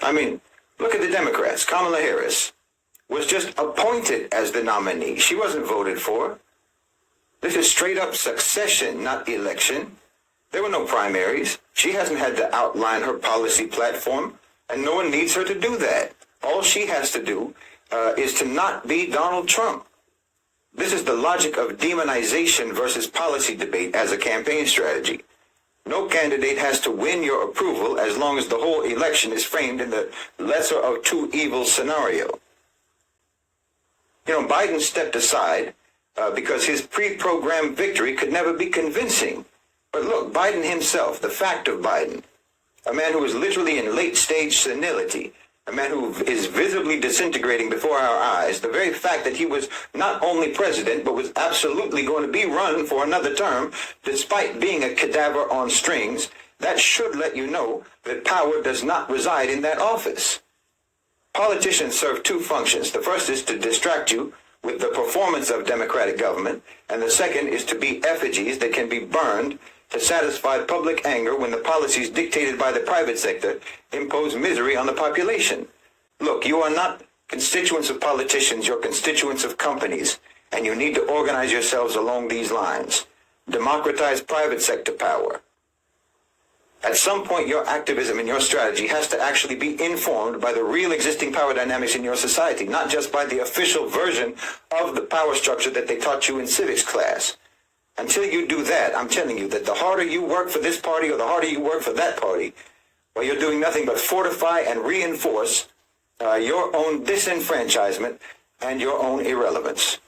I mean, look at the Democrats. Kamala Harris was just appointed as the nominee. She wasn't voted for. This is straight up succession, not election. There were no primaries. She hasn't had to outline her policy platform, and no one needs her to do that. All she has to do is to not be Donald Trump. This is the logic of demonization versus policy debate as a campaign strategy. No candidate has to win your approval as long as the whole election is framed in the lesser of two evils scenario. You know, Biden stepped aside because his pre-programmed victory could never be convincing. But look, Biden himself, the fact of Biden, a man who is literally in late-stage senility, a man who is visibly disintegrating before our eyes, the very fact that he was not only president, but was absolutely going to be run for another term, despite being a cadaver on strings, that should let you know that power does not reside in that office. Politicians serve two functions. The first is to distract you with the performance of democratic government, and the second is to be effigies that can be burned to satisfy public anger when the policies dictated by the private sector impose misery on the population. Look, you are not constituents of politicians, you're constituents of companies, and you need to organize yourselves along these lines. Democratize private sector power. At some point, your activism and your strategy has to actually be informed by the real existing power dynamics in your society, not just by the official version of the power structure that they taught you in civics class. Until you do that, I'm telling you that the harder you work for this party or the harder you work for that party, well, you're doing nothing but fortify and reinforce your own disenfranchisement and your own irrelevance.